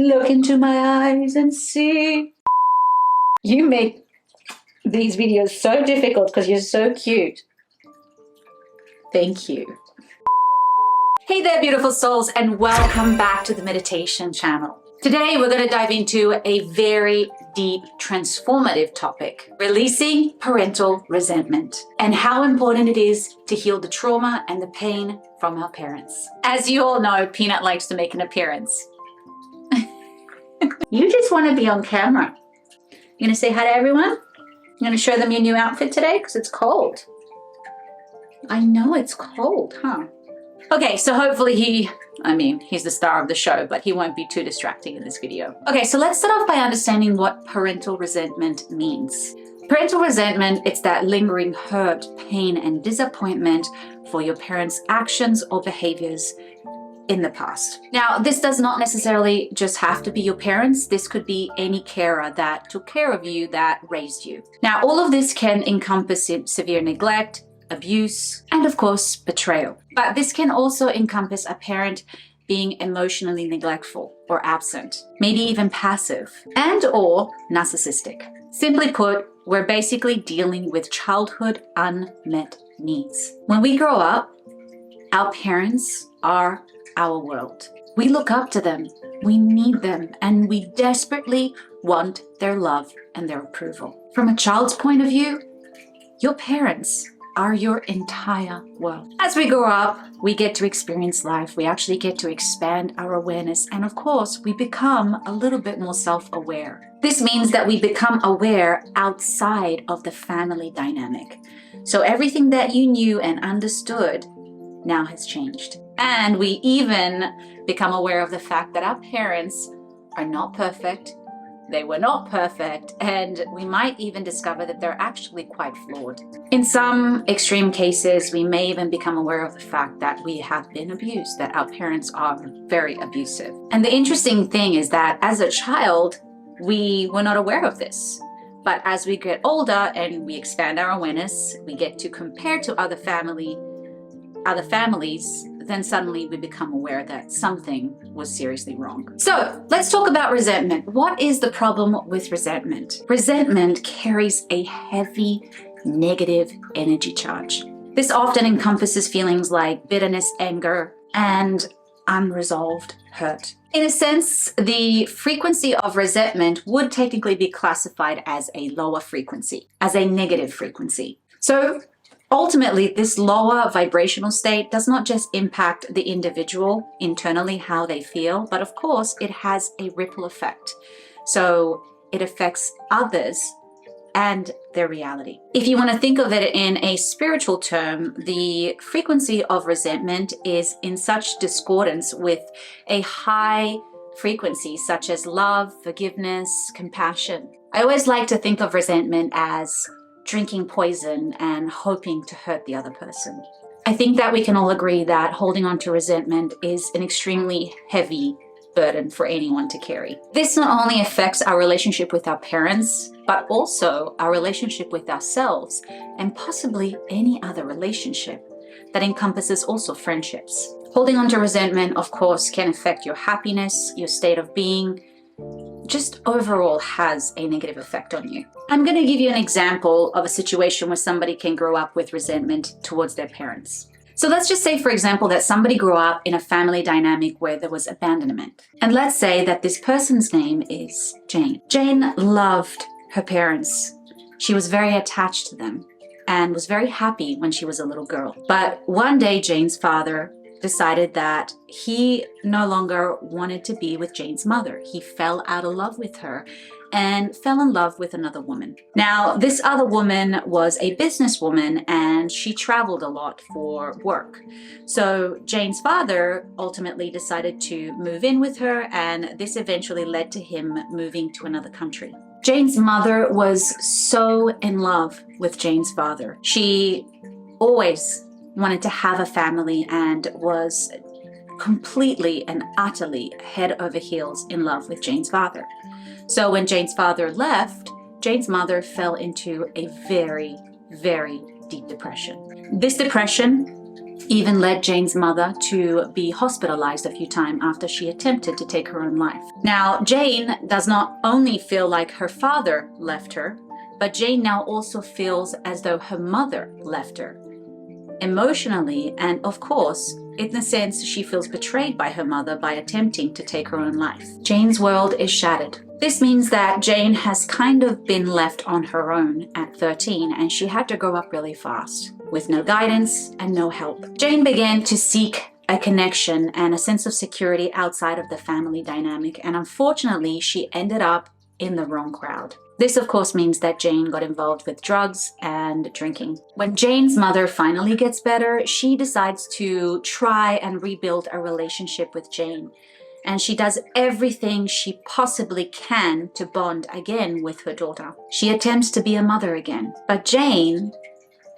Look into my eyes and see. You make these videos so difficult because you're so cute. Thank you. Hey there, beautiful souls, and welcome back to the meditation channel. Today, we're going to dive into a very deep, transformative topic, releasing parental resentment and how important it is to heal the trauma and the pain from our parents. As you all know, Peanut likes to make an appearance. You just want to be on camera. You're going to say hi to everyone? You're going to show them your new outfit today because it's cold. I know it's cold, huh? Okay, so hopefully he's the star of the show, but he won't be too distracting in this video. Okay, so let's start off by understanding what parental resentment means. Parental resentment, it's that lingering hurt, pain, and disappointment for your parents' actions or behaviors in the past. Now, this does not necessarily just have to be your parents. This could be any carer that took care of you, that raised you. Now, all of this can encompass severe neglect, abuse, and of course, betrayal. But this can also encompass a parent being emotionally neglectful or absent, maybe even passive, and or narcissistic. Simply put, we're basically dealing with childhood unmet needs. When we grow up, our parents are our world. We look up to them, we need them, and we desperately want their love and their approval. From a child's point of view, your parents are your entire world. As we grow up, we get to experience life. We actually get to expand our awareness. And of course, we become a little bit more self-aware. This means that we become aware outside of the family dynamic. So everything that you knew and understood now has changed. And we even become aware of the fact that our parents are not perfect. They were not perfect, and we might even discover that they're actually quite flawed. In some extreme cases, we may even become aware of the fact that we have been abused, that our parents are very abusive. And the interesting thing is that as a child, we were not aware of this. But as we get older and we expand our awareness, we get to compare to other families, then suddenly we become aware that something was seriously wrong. So let's talk about resentment. What is the problem with resentment? Resentment carries a heavy negative energy charge. This often encompasses feelings like bitterness, anger, and unresolved hurt. In a sense, the frequency of resentment would technically be classified as a lower frequency, as a negative frequency. So ultimately, this lower vibrational state does not just impact the individual internally, how they feel, but of course, it has a ripple effect. So it affects others and their reality. If you want to think of it in a spiritual term, the frequency of resentment is in such discordance with a high frequency such as love, forgiveness, compassion. I always like to think of resentment as drinking poison and hoping to hurt the other person. I think that we can all agree that holding on to resentment is an extremely heavy burden for anyone to carry. This not only affects our relationship with our parents, but also our relationship with ourselves and possibly any other relationship that encompasses also friendships. Holding on to resentment, of course, can affect your happiness, your state of being, just overall has a negative effect on you. I'm going to give you an example of a situation where somebody can grow up with resentment towards their parents. So let's just say, for example, that somebody grew up in a family dynamic where there was abandonment. And let's say that this person's name is Jane. Jane loved her parents. She was very attached to them and was very happy when she was a little girl. But one day, Jane's father decided that he no longer wanted to be with Jane's mother. He fell out of love with her and fell in love with another woman. Now, this other woman was a businesswoman and she traveled a lot for work. So Jane's father ultimately decided to move in with her, and this eventually led to him moving to another country. Jane's mother was so in love with Jane's father. She always wanted to have a family and was completely and utterly head over heels in love with Jane's father. So when Jane's father left, Jane's mother fell into a very, very deep depression. This depression even led Jane's mother to be hospitalized a few times after she attempted to take her own life. Now, Jane does not only feel like her father left her, but Jane now also feels as though her mother left her. Emotionally, and of course, in a sense, she feels betrayed by her mother by attempting to take her own life. Jane's world is shattered. This means that Jane has kind of been left on her own at 13, and she had to grow up really fast, with no guidance and no help. Jane began to seek a connection and a sense of security outside of the family dynamic, and unfortunately, she ended up in the wrong crowd. This, of course, means that Jane got involved with drugs and drinking. When Jane's mother finally gets better, she decides to try and rebuild a relationship with Jane. And she does everything she possibly can to bond again with her daughter. She attempts to be a mother again. But Jane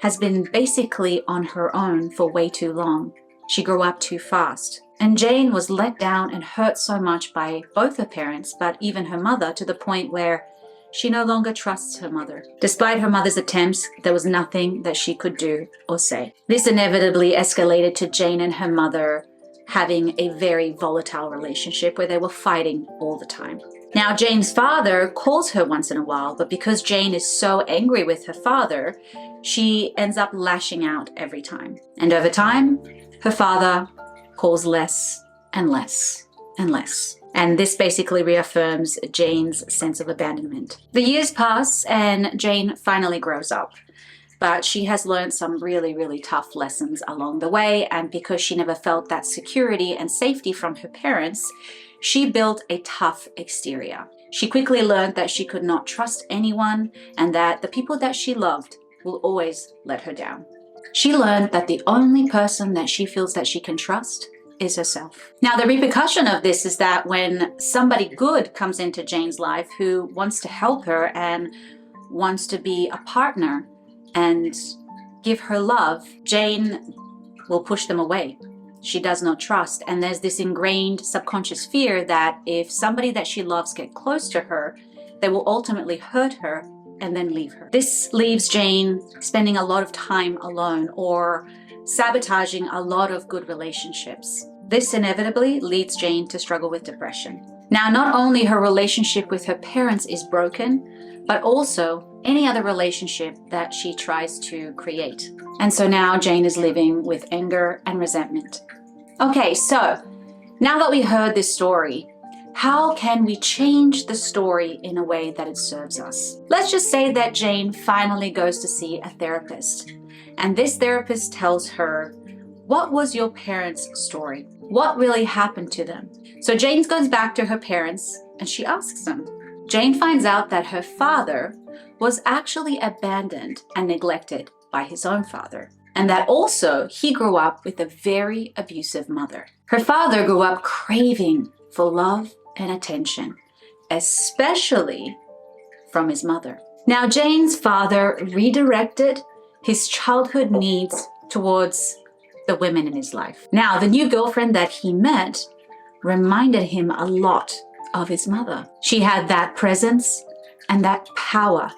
has been basically on her own for way too long. She grew up too fast. And Jane was let down and hurt so much by both her parents, but even her mother, to the point where she no longer trusts her mother. Despite her mother's attempts, there was nothing that she could do or say. This inevitably escalated to Jane and her mother having a very volatile relationship where they were fighting all the time. Now, Jane's father calls her once in a while, but because Jane is so angry with her father, she ends up lashing out every time. And over time, her father calls less and less and less. And this basically reaffirms Jane's sense of abandonment. The years pass and Jane finally grows up. But she has learned some really, really tough lessons along the way. And because she never felt that security and safety from her parents, she built a tough exterior. She quickly learned that she could not trust anyone and that the people that she loved will always let her down. She learned that the only person that she feels that she can trust is herself. Now, the repercussion of this is that when somebody good comes into Jane's life who wants to help her and wants to be a partner and give her love, Jane will push them away. She does not trust. And there's this ingrained subconscious fear that if somebody that she loves get close to her, they will ultimately hurt her and then leave her. This leaves Jane spending a lot of time alone or sabotaging a lot of good relationships. This inevitably leads Jane to struggle with depression. Now, not only her relationship with her parents is broken, but also any other relationship that she tries to create. And so now Jane is living with anger and resentment. Okay, so now that we heard this story, how can we change the story in a way that it serves us? Let's just say that Jane finally goes to see a therapist. And this therapist tells her, what was your parents' story? What really happened to them? So Jane goes back to her parents and she asks them. Jane finds out that her father was actually abandoned and neglected by his own father. And that also he grew up with a very abusive mother. Her father grew up craving for love and attention, especially from his mother. Now, Jane's father redirected his childhood needs towards the women in his life. Now, the new girlfriend that he met reminded him a lot of his mother. She had that presence and that power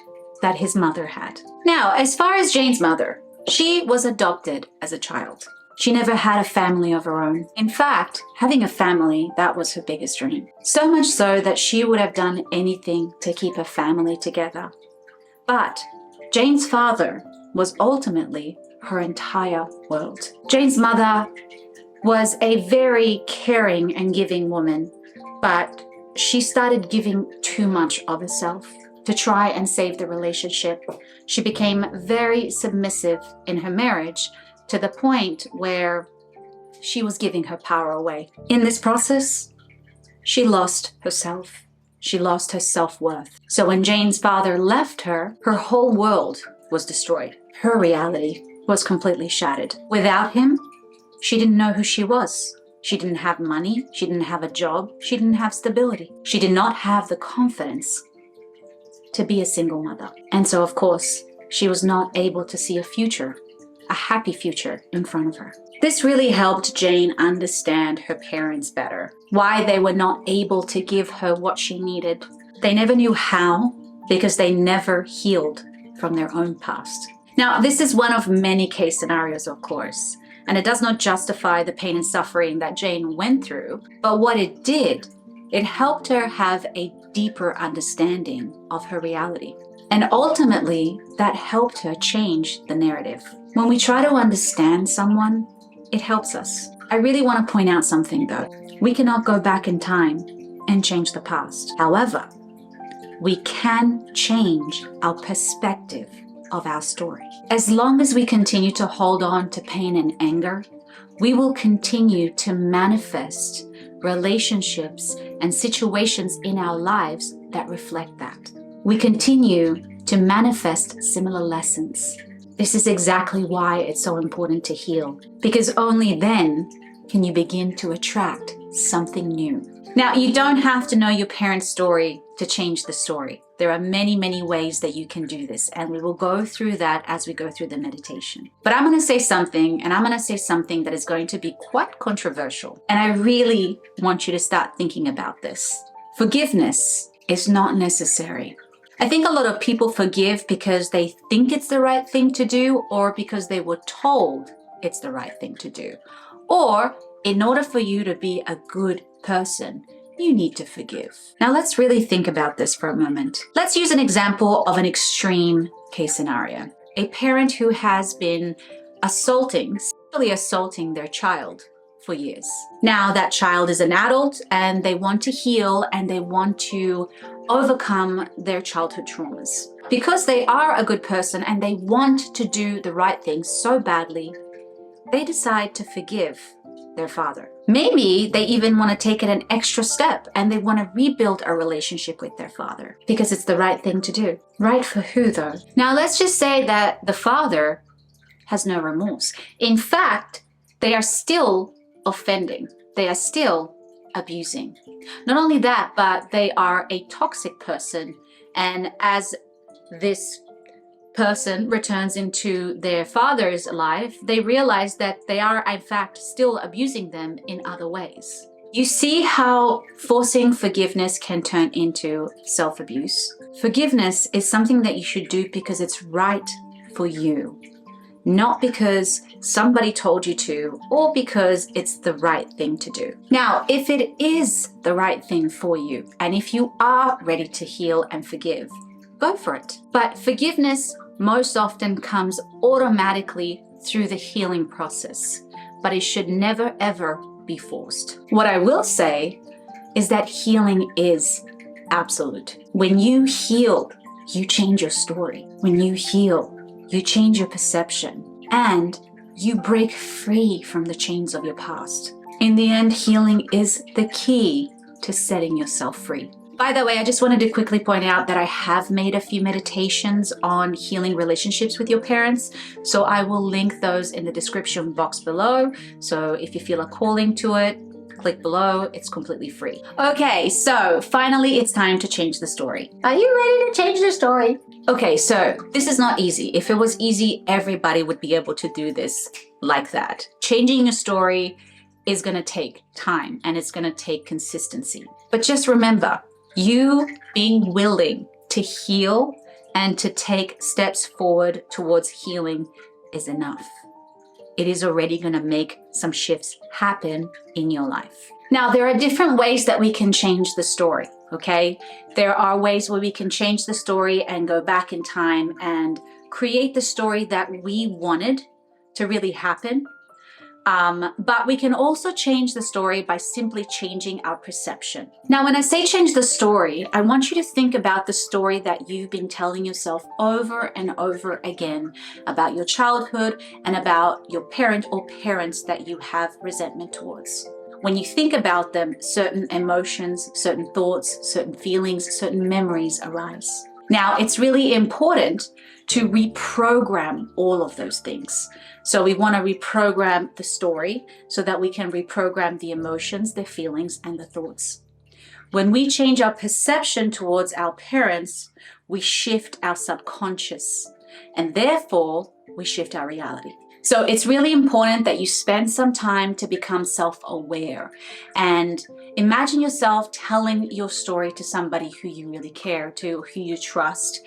that his mother had. Now, as far as Jane's mother, she was adopted as a child. She never had a family of her own. In fact, having a family, that was her biggest dream. So much so that she would have done anything to keep her family together. But Jane's father was ultimately her entire world. Jane's mother was a very caring and giving woman, but she started giving too much of herself to try and save the relationship. She became very submissive in her marriage to the point where she was giving her power away. In this process, she lost herself. She lost her self-worth. So when Jane's father left her, her whole world was destroyed. Her reality was completely shattered. Without him, she didn't know who she was. She didn't have money. She didn't have a job. She didn't have stability. She did not have the confidence to be a single mother. And so, of course, she was not able to see a future, a happy future in front of her. This really helped Jane understand her parents better, why they were not able to give her what she needed. They never knew how because they never healed from their own past. Now, this is one of many case scenarios, of course, And it does not justify the pain and suffering that Jane went through. But what it did, it helped her have a deeper understanding of her reality. And ultimately, that helped her change the narrative. When we try to understand someone, it helps us. I really want to point out something though. We cannot go back in time and change the past. However, we can change our perspective of our story. As long as we continue to hold on to pain and anger, we will continue to manifest relationships and situations in our lives that reflect that. We continue to manifest similar lessons. This is exactly why it's so important to heal, because only then can you begin to attract something new. Now, you don't have to know your parents' story to change the story. There are many, many ways that you can do this, and we will go through that as we go through the meditation. But I'm going to say something, and I'm going to say something that is going to be quite controversial. And I really want you to start thinking about this. Forgiveness is not necessary. I think a lot of people forgive because they think it's the right thing to do, or because they were told it's the right thing to do. Or in order for you to be a good person, you need to forgive. Now let's really think about this for a moment. Let's use an example of an extreme case scenario. A parent who has been sexually assaulting their child for years. Now that child is an adult and they want to heal and they want to overcome their childhood traumas. Because they are a good person and they want to do the right thing so badly, they decide to forgive their father. Maybe they even want to take it an extra step and they want to rebuild a relationship with their father because it's the right thing to do. Right for who though? Now let's just say that the father has no remorse. In fact, they are still offending. They are still abusing. Not only that, but they are a toxic person. And as this person returns into their father's life, they realize that they are in fact still abusing them in other ways. You see how forcing forgiveness can turn into self-abuse? Forgiveness is something that you should do because it's right for you, not because somebody told you to or because it's the right thing to do. Now, if it is the right thing for you, and if you are ready to heal and forgive, go for it. But forgiveness most often comes automatically through the healing process, but it should never ever be forced. What I will say is that healing is absolute. When you heal, you change your story. When you heal, you change your perception and you break free from the chains of your past. In the end, healing is the key to setting yourself free. By the way, I just wanted to quickly point out that I have made a few meditations on healing relationships with your parents. So I will link those in the description box below. So if you feel a calling to it, click below. It's completely free. Okay, so finally it's time to change the story. Are you ready to change the story? Okay, so this is not easy. If it was easy, everybody would be able to do this like that. Changing a story is going to take time and it's going to take consistency. But just remember, you being willing to heal and to take steps forward towards healing is enough. It is already going to make some shifts happen in your life. Now, there are different ways that we can change the story, okay? There are ways where we can change the story and go back in time and create the story that we wanted to really happen. But we can also change the story by simply changing our perception. Now, when I say change the story, I want you to think about the story that you've been telling yourself over and over again about your childhood and about your parent or parents that you have resentment towards. When you think about them, certain emotions, certain thoughts, certain feelings, certain memories arise. Now, it's really important to reprogram all of those things. So we want to reprogram the story so that we can reprogram the emotions, the feelings, and the thoughts. When we change our perception towards our parents, we shift our subconscious, and therefore we shift our reality. So it's really important that you spend some time to become self-aware and imagine yourself telling your story to somebody who you really care to, who you trust,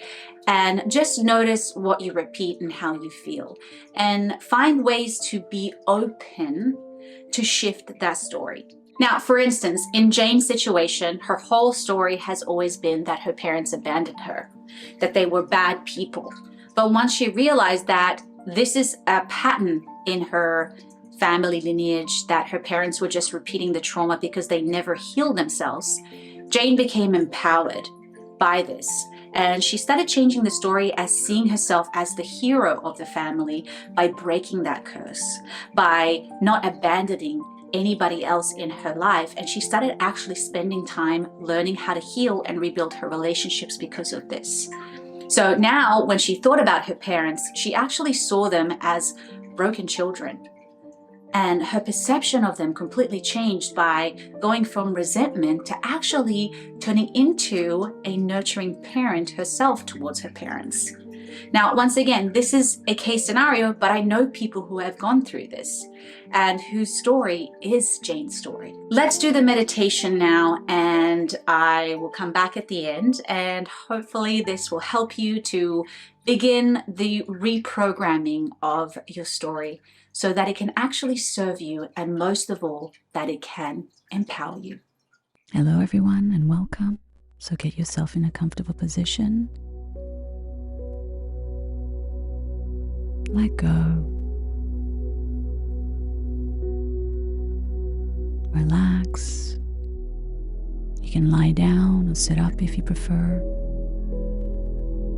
And just notice what you repeat and how you feel. And find ways to be open to shift that story. Now, for instance, in Jane's situation, her whole story has always been that her parents abandoned her, that they were bad people. But once she realized that this is a pattern in her family lineage, that her parents were just repeating the trauma because they never healed themselves, Jane became empowered by this. And she started changing the story as seeing herself as the hero of the family by breaking that curse, by not abandoning anybody else in her life. And she started actually spending time learning how to heal and rebuild her relationships because of this. So now when she thought about her parents, she actually saw them as broken children. And her perception of them completely changed by going from resentment to actually turning into a nurturing parent herself towards her parents. Now, once again, this is a case scenario, but I know people who have gone through this and whose story is Jane's story. Let's do the meditation now, and I will come back at the end, and hopefully this will help you to begin the reprogramming of your story so that it can actually serve you, and most of all, that it can empower you. Hello everyone, and welcome. So get yourself in a comfortable position. Let go. Relax. You can lie down or sit up if you prefer.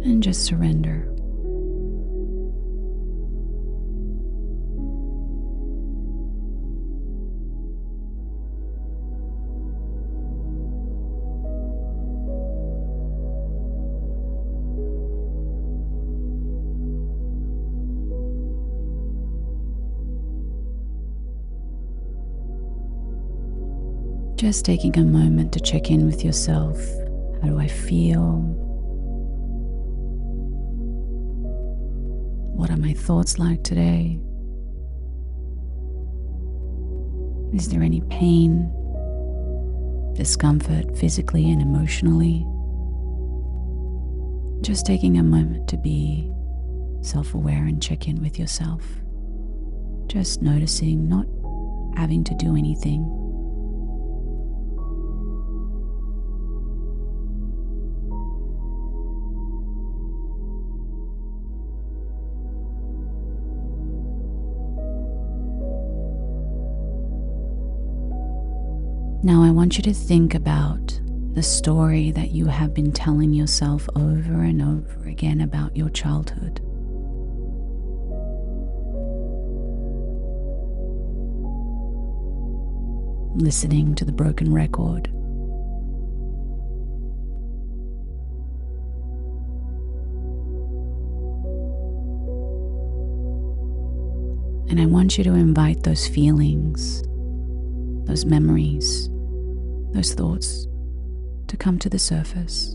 And just surrender. Just taking a moment to check in with yourself. How do I feel? What are my thoughts like today? Is there any pain, discomfort physically and emotionally? Just taking a moment to be self-aware and check in with yourself. Just noticing, not having to do anything. Now I want you to think about the story that you have been telling yourself over and over again about your childhood. Listening to the broken record. And I want you to invite those feelings, those memories, those thoughts to come to the surface.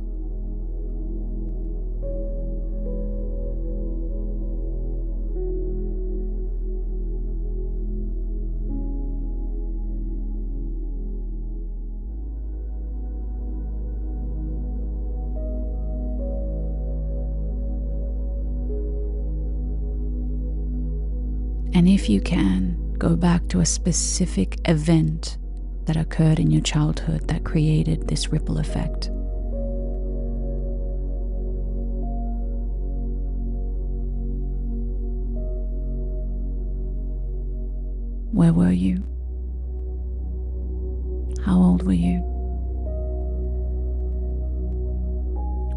And if you can, go back to a specific event that occurred in your childhood that created this ripple effect. Where were you? How old were you?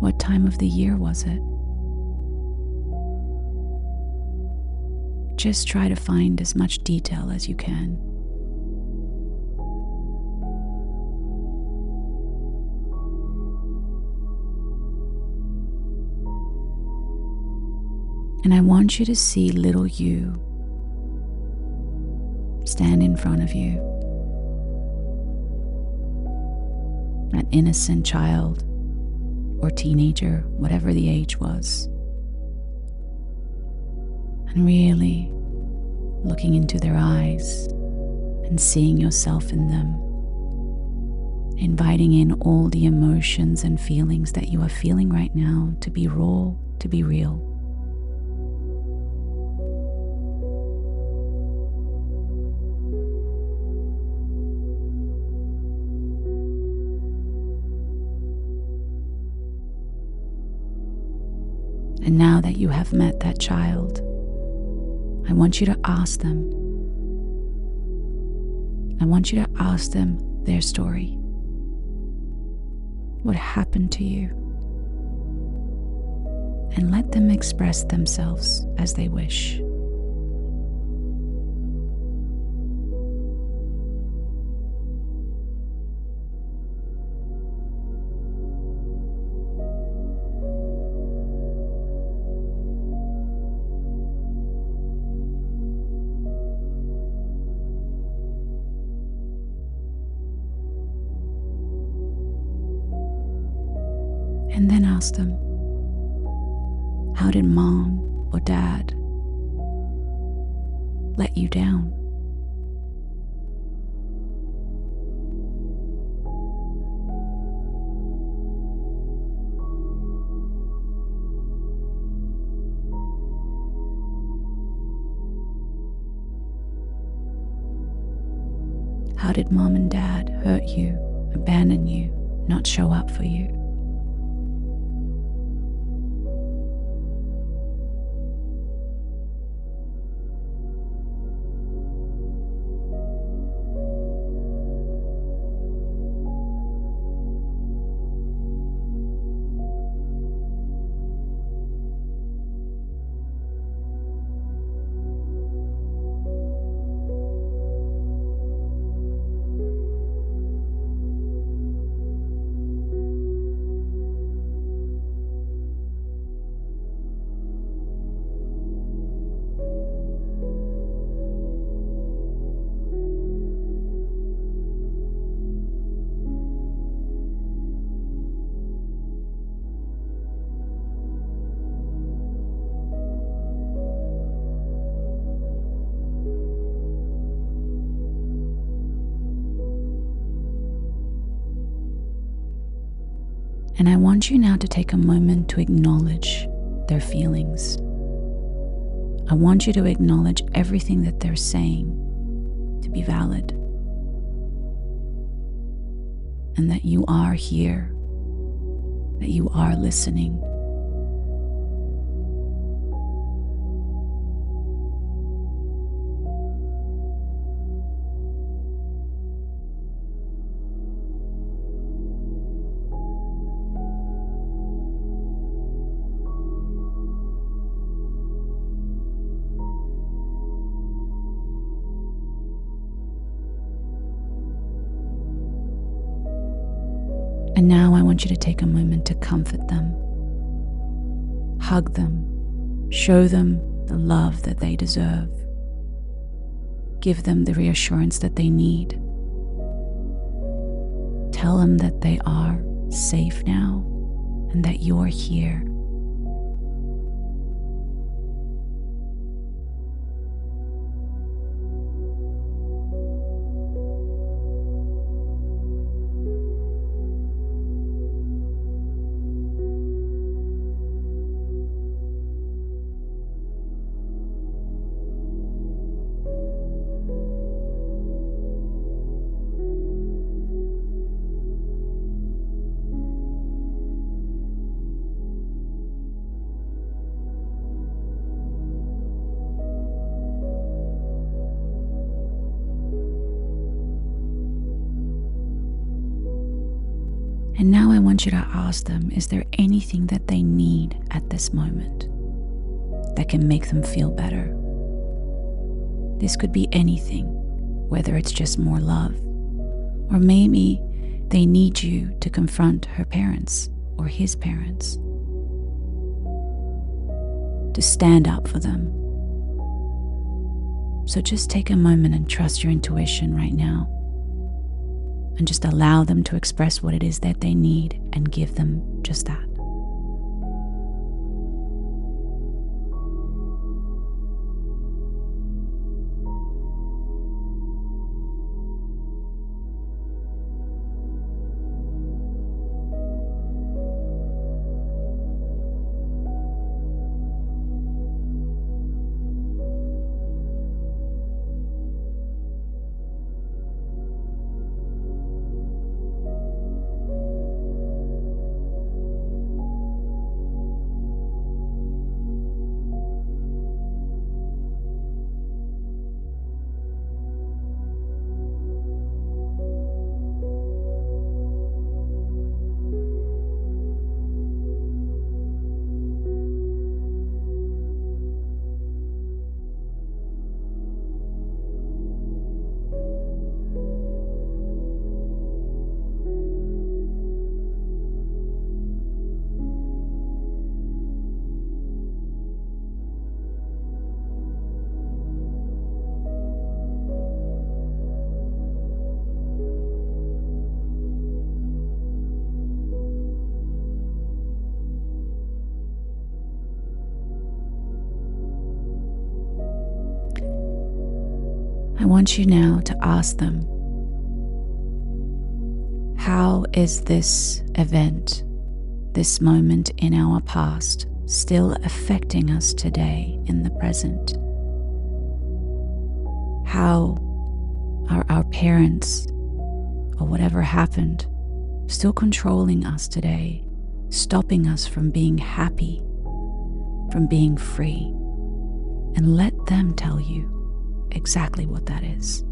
What time of the year was it? Just try to find as much detail as you can. And I want you to see little you stand in front of you. That innocent child or teenager, whatever the age was. And really looking into their eyes and seeing yourself in them. Inviting in all the emotions and feelings that you are feeling right now to be raw to be real. And now that you have met that child, I want you to ask them. I want you to ask them their story. What happened to you? And let them express themselves as they wish. And then ask them, how did mom or dad let you down? How did mom and dad hurt you, abandon you, not show up for you? And I want you now to take a moment to acknowledge their feelings. I want you to acknowledge everything that they're saying to be valid. And that you are here, that you are listening. And now I want you to take a moment to comfort them, hug them, show them the love that they deserve, give them the reassurance that they need. Tell them that they are safe now and that you're here. And now I want you to ask them, is there anything that they need at this moment that can make them feel better? This could be anything, whether it's just more love, or maybe they need you to confront her parents or his parents, to stand up for them. So just take a moment and trust your intuition right now. And just allow them to express what it is that they need and give them just that. I want you now to ask them, how is this event, this moment in our past, still affecting us today in the present? How are our parents, or whatever happened, still controlling us today, stopping us from being happy, from being free? And let them tell you exactly what that is.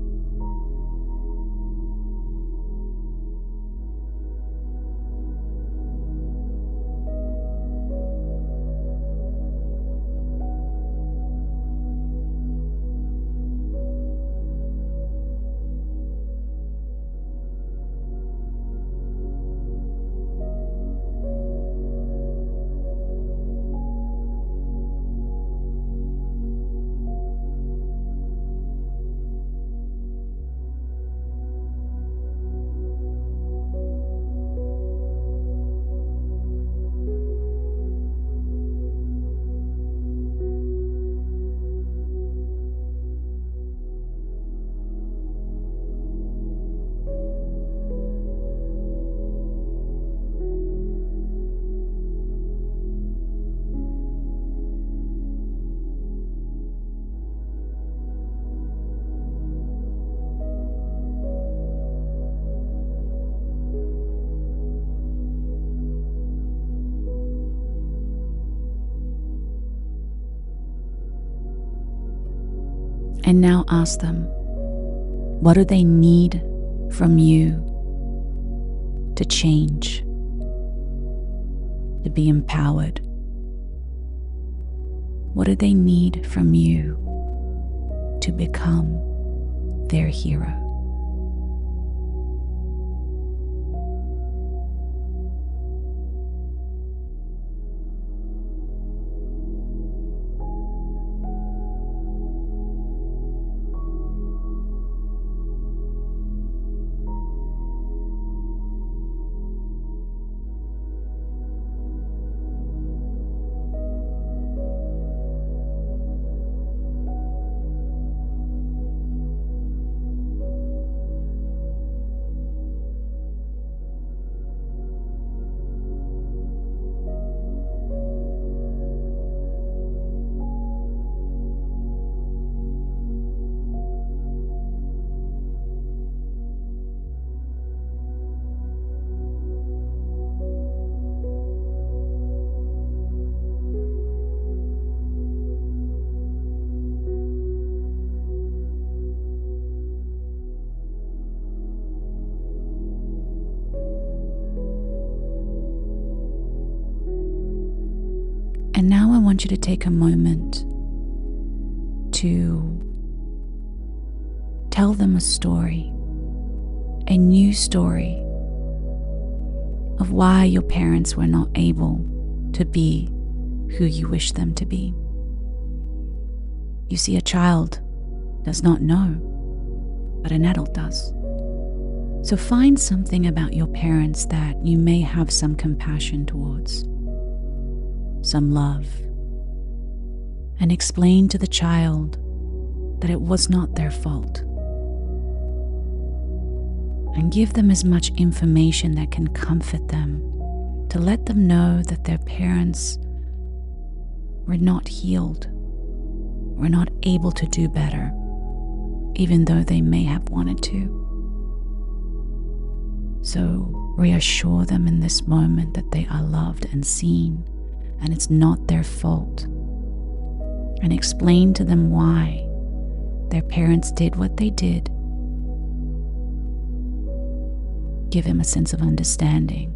And now ask them, what do they need from you to change, to be empowered? What do they need from you to become their hero? And now I want you to take a moment to tell them a story, a new story of why your parents were not able to be who you wish them to be. You see, a child does not know, but an adult does. So find something about your parents that you may have some compassion towards, some love, and explain to the child that it was not their fault. And give them as much information that can comfort them, to let them know that their parents were not healed, were not able to do better, even though they may have wanted to. So reassure them in this moment that they are loved and seen, and it's not their fault. And explain to them why their parents did what they did. Give him a sense of understanding.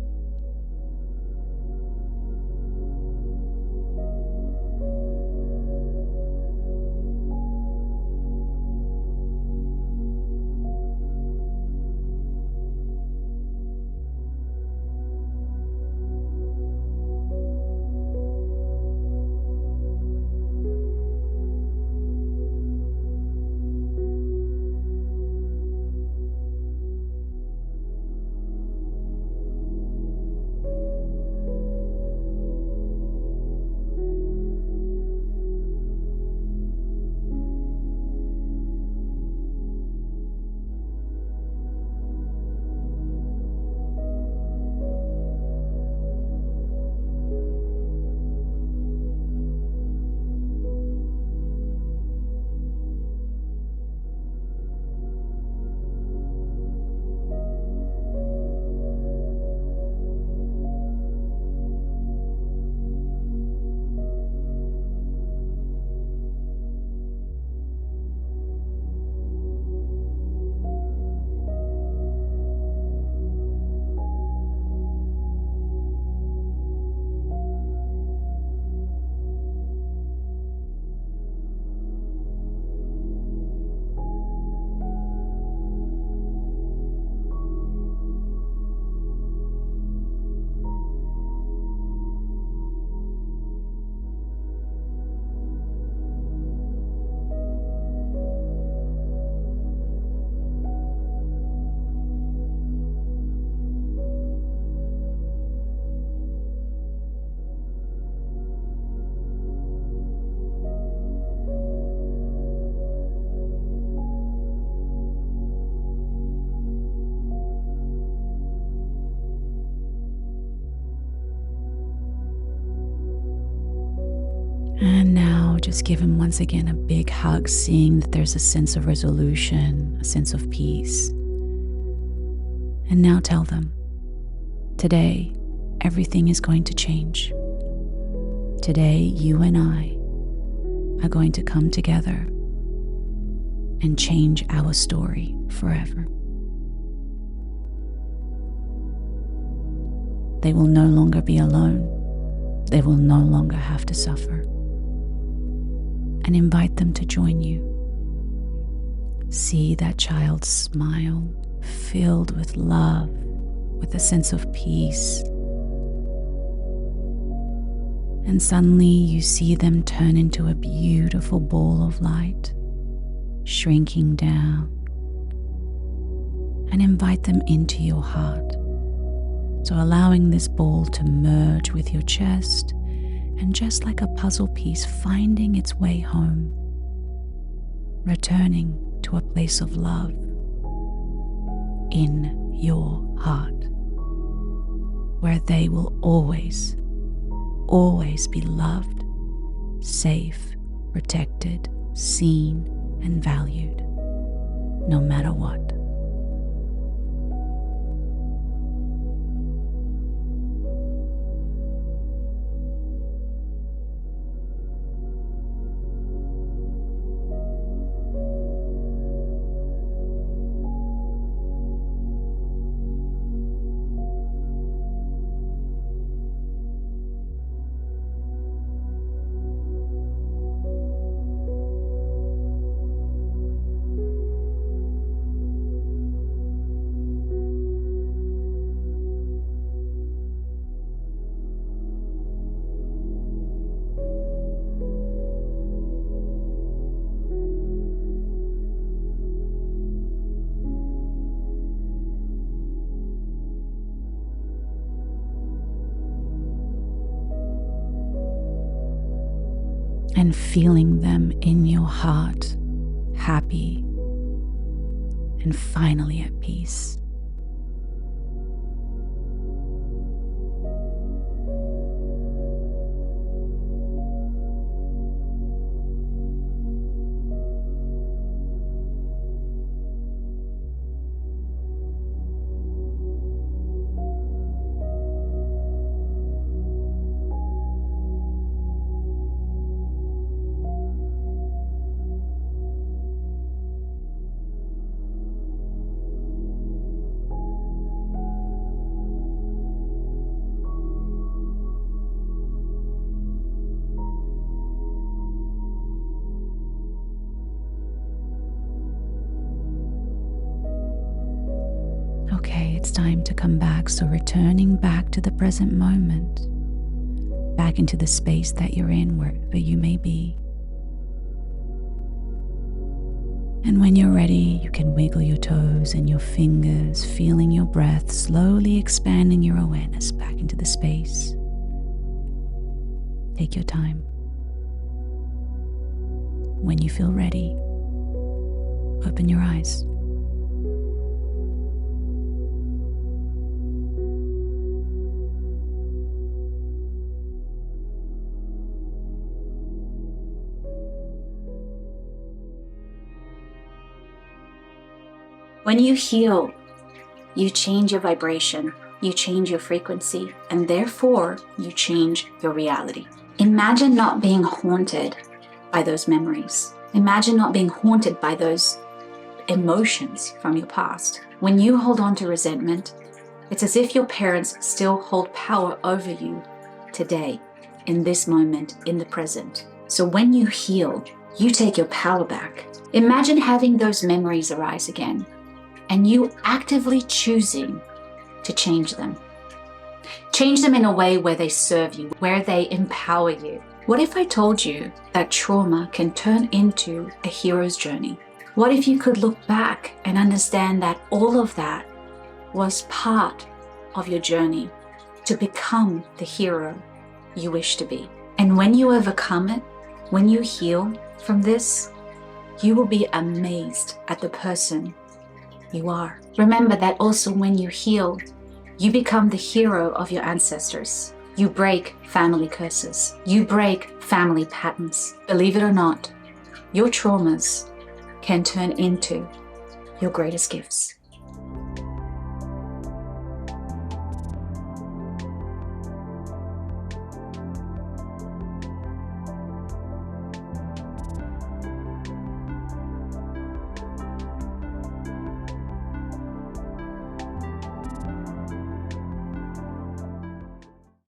And now just give him once again a big hug, seeing that there's a sense of resolution, a sense of peace. And now tell them, today, everything is going to change. Today, you and I are going to come together and change our story forever. They will no longer be alone. They will no longer have to suffer. And invite them to join you. See that child's smile filled with love, with a sense of peace. And suddenly you see them turn into a beautiful ball of light, shrinking down, and invite them into your heart. So allowing this ball to merge with your chest, and just like a puzzle piece finding its way home, returning to a place of love in your heart, where they will always be loved, safe, protected, seen, and valued, no matter what. And feeling them in your heart, happy and finally at peace. Okay, it's time to come back. So returning back to the present moment, back into the space that you're in, wherever you may be. And when you're ready, you can wiggle your toes and your fingers, feeling your breath, slowly expanding your awareness back into the space. Take your time. When you feel ready, open your eyes. When you heal, you change your vibration, you change your frequency, and therefore you change your reality. Imagine not being haunted by those memories. Imagine not being haunted by those emotions from your past. When you hold on to resentment, it's as if your parents still hold power over you today, in this moment, in the present. So when you heal, you take your power back. Imagine having those memories arise again, and you actively choosing to change them. Change them in a way where they serve you, where they empower you. What if I told you that trauma can turn into a hero's journey? What if you could look back and understand that all of that was part of your journey to become the hero you wish to be? And when you overcome it, when you heal from this, you will be amazed at the person you are. Remember that also when you heal, you become the hero of your ancestors. You break family curses. You break family patterns. Believe it or not, your traumas can turn into your greatest gifts.